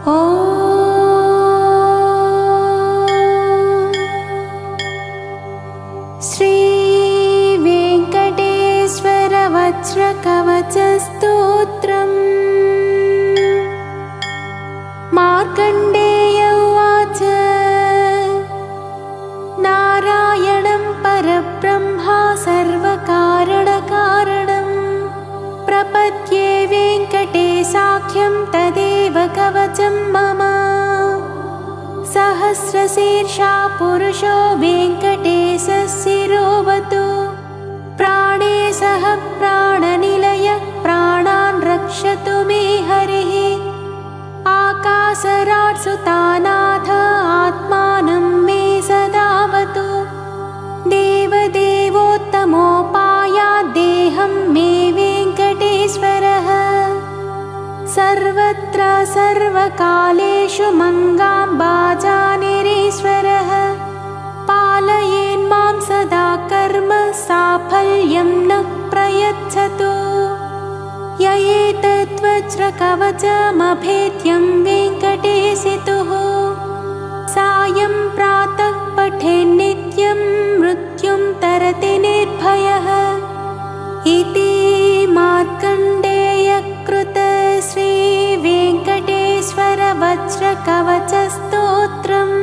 श्रीवेङ्कटेश्वरवज्रकवचस्तोत्रम्। मार्कण्डेय उवाच नारायणं परब्रह्मा सर्वकारणकारणं प्रपद्ये वेङ्कटेशाख्यं तदेव कवचं मम। सहस्रशीर्षा पुरुषो वेङ्कटेशः शिरोवतु प्राणे सह प्राणनिलय प्राणान् रक्षतु मे हरिः। आकाशराट् सुतानाथ आत्मानं मे सदावतु। देवदेवोत्तमोपायात् देहं मे वेङ्कटेश्वरः। सर्वत्र सर्वकालेषु मङ्गाम्बाजानिरीश्वरः। पालयेन्मां सदा कर्म साफल्यं न प्रयच्छतु। य एतद्वज्रकवचमभेद्यं वेङ्कटेशितुः सायं प्रातः पठेन्नित्यं मृत्युं तरति निर्भयः। इति मार्कण्डेयकृत श्रीवेङ्कटेश्वरवज्रकवचस्तोत्रम्।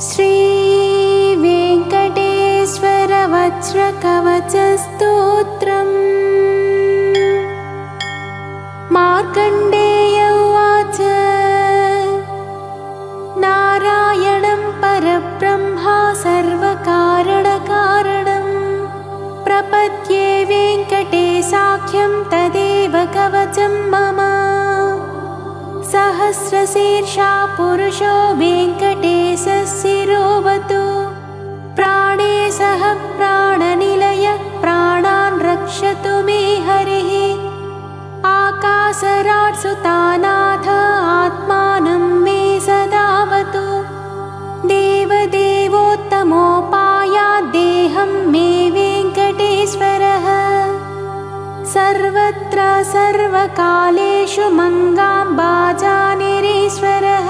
श्रीवेङ्कटेश्वरवज्रकवचस्तोत्रम्। मार्कण्डेय उवाच नारायणं परब्रह्मा सर्वकारणकारणं प्रपद्ये वेङ्कटेशाख्यं तदेव कवचं मम। सहस्रशीर्षा पुरुषो वेङ्कटेशः शिरोवतु प्राणे सह प्राणनिलय प्राणान् रक्षतु मे हरिः। आकाशराट् सुतानाथ आत्मानं मे सदावतु। देवदेवोत्तमोपायात् देहं मे वेङ्कटेश्वरः। सर्वत्र सर्वकालेषु मङ्गाम्बाजानिरीश्वरः।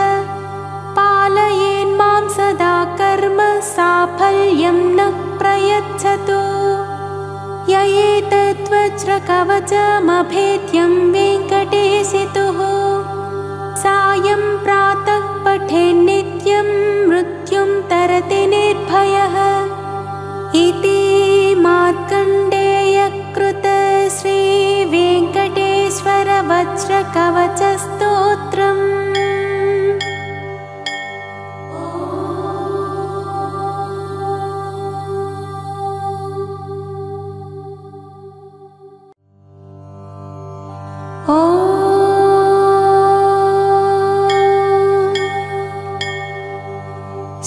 पालयेन्मां सदा कर्म साफल्यं न प्रयच्छतु। य एतद्वज्रकवचमभेद्यं वेङ्कटेशितुः सायं प्रातः पठेन्नित्यं मृत्युं तरति निर्भयः। इति मार्कण्डेयकृत श्रीवेङ्कटेश्वरवज्रकवचस्तोत्रम्।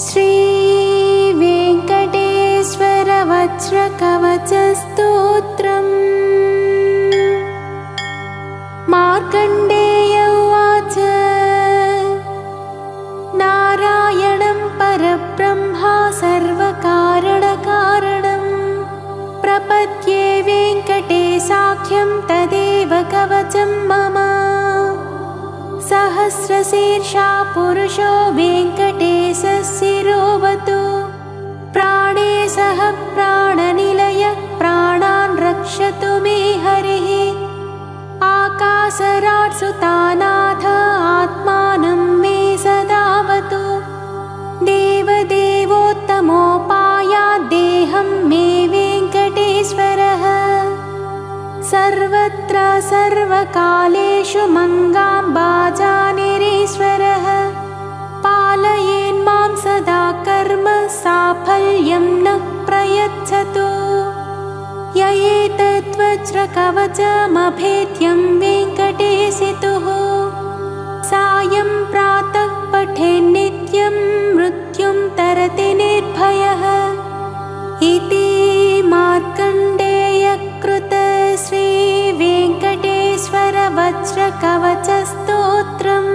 श्रीवेङ्कटेश्वरवज्रकवचस्तोत्रम्। मार्कण्डेय उवाच नारायणं परब्रह्मा सर्वकारणकारणं प्रपद्ये वेङ्कटेशाख्यं तदेव कवचं मम। सहस्रशीर्षा पुरुषो वेङ्कटेशः शिरोवतु प्राणे सह प्राणनिलय प्राणान् रक्षतु मे हरिः। आकाशराट् सुतानाथ आत्मानं मे सदावतु। देवदेवोत्तमोपायात् देहं मे वेङ्कटेश्वरः। सर्वत्र सर्वकालेषु मङ्गाम्बाजानिरीश्वरः। पालयेन्मां सदा कर्म साफल्यं न प्रयच्छतु। य एतद्वज्रकवचमभेद्यं वेङ्कटेशितुः सायं प्रातः पठेन्नित्यं मृत्युं तरति निर्भयः। इति मार्कण्डेयकृत श्रीवेङ्कटेश्वरवज्र सर्वकालेषु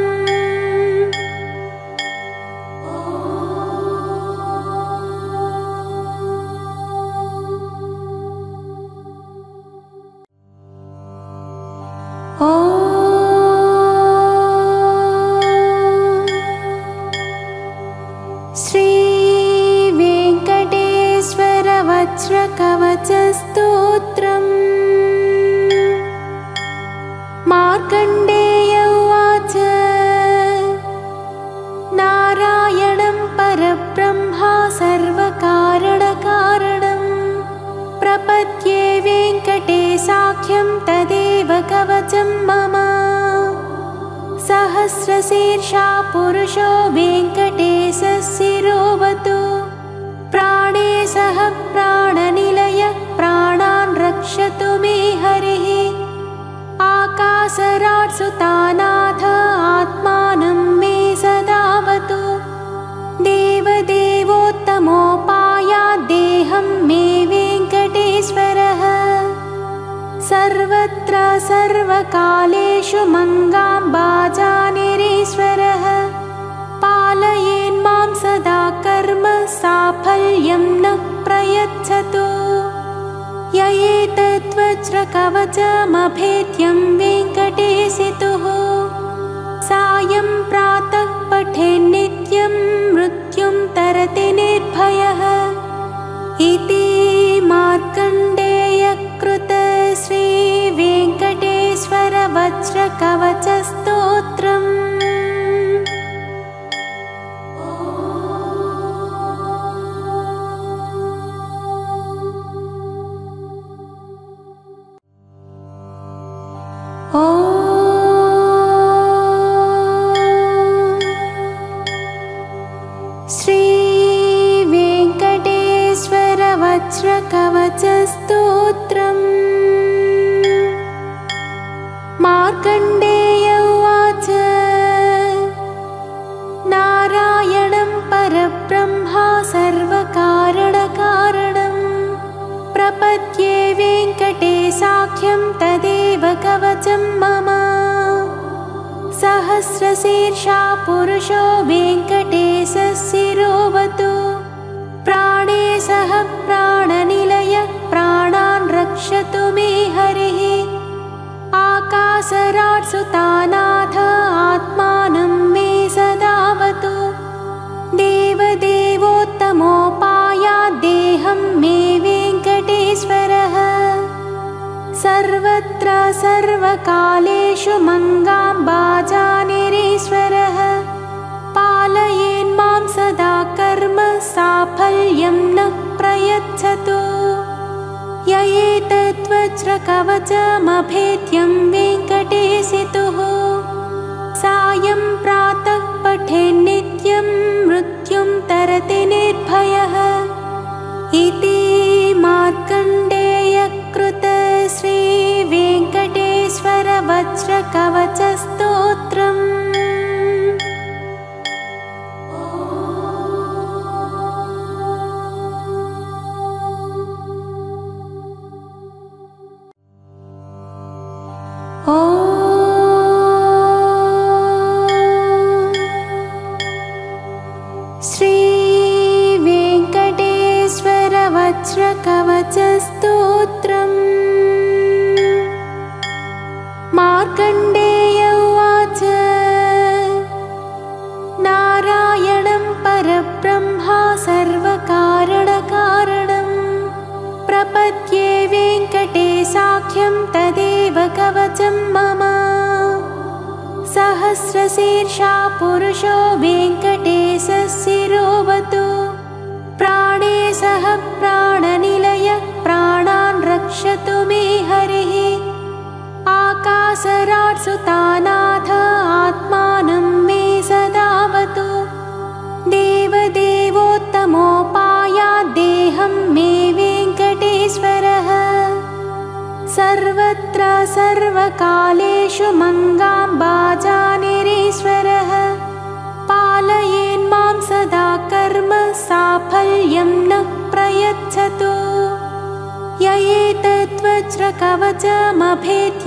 वज्रकवचस्तोत्रम्। मार्कण्डेय उवाच नारायणं परब्रह्मा सर्वकारणकारणं प्रपद्ये वेङ्कटेशाख्यं तदेव कवचं मम। सहस्रशीर्षा पुरुषो वेङ्कटेशशिरोवतु प्राणे सह प्राणनिलय प्राणान् रक्षतु मे हरिः। आकाशराट् सुतानाथ आत्मानं मे सदावतु। देवदेवोत्तमोपायात् देहं मे वेङ्कटेश्वरः। सर्वत्र सर्वकालेषु मङ्गाम्बाजानिरीश्वरः। पालयेन्मां सदा कर्म साफल्यं न प्रयच्छतु। य एतद्वज्रकवचमभेद्यं वेङ्कटेशितुः सायं प्रातः पठेन्नित्यं मृत्युं तरति निर्भयः। इति मार्कण्डेयकृत श्रीवेङ्कटेश्वर वज्रकवचस्तोत्रम्। श्रीवेङ्कटेश्वर वज्रकवचस्तोत्रम्। मार्कण्डेय उवाच नारायणं परब्रह्मा सर्वकारणकारणं प्रपद्ये वेङ्कटेशाख्यं तदेव कवचं मम। सहस्रशीर्षा पुरुषो वेङ्कटेशशिरोवतु प्राणे सह प्राणनिलय प्राणान् रक्षतु मे हरिः। आकाशराट् सुतानाथ आत्मानं मे सदावतु। देवदेवोत्तमोपायात् देहं मे वेङ्कटेश्वरः। सर्वत्र सर्वकालेषु मङ्गाम्बाजानिरीश्वरः। पालयेन्मां सदा कर्म साफल्यं न प्रयच्छतु। य एतद्वज्रकवचमभेद्यं वेङ्कटेशितुः सायं प्रातः पठेन्नित्यं मृत्युं तरति निर्भयः। इति मार्कण्डेयकृत श्रीवेङ्कटेश्वर वज्रकवचस्तोत्रम्। श्रीवेङ्कटेश्वर वज्रकवचस्तोत्रम्। मार्कण्डेय उवाच नारायणं परब्रह्मा सर्वकारणकारणं प्रपद्ये वेङ्कटेशाख्यं तदेव कवचं मम। सहस्रशीर्षा पुरुषो वेङ्कटेशशिरोवतु प्राणे सह प्राणनिलय प्राणान् रक्षतु मे हरिः। आकाशराट् सुतानाथ आत्मानं मे सदावतु। देवदेवोत्तमोपायात् देहं मे वेङ्कटेश्वरः। सर्वत्र सर्वकालेषु मङ्गाम्बाजानिरीश्वरः। पालयेन्मां सदा कर्म साफल्यं न प्रयच्छतु। य एतद्वज्रकवचमभेद्यं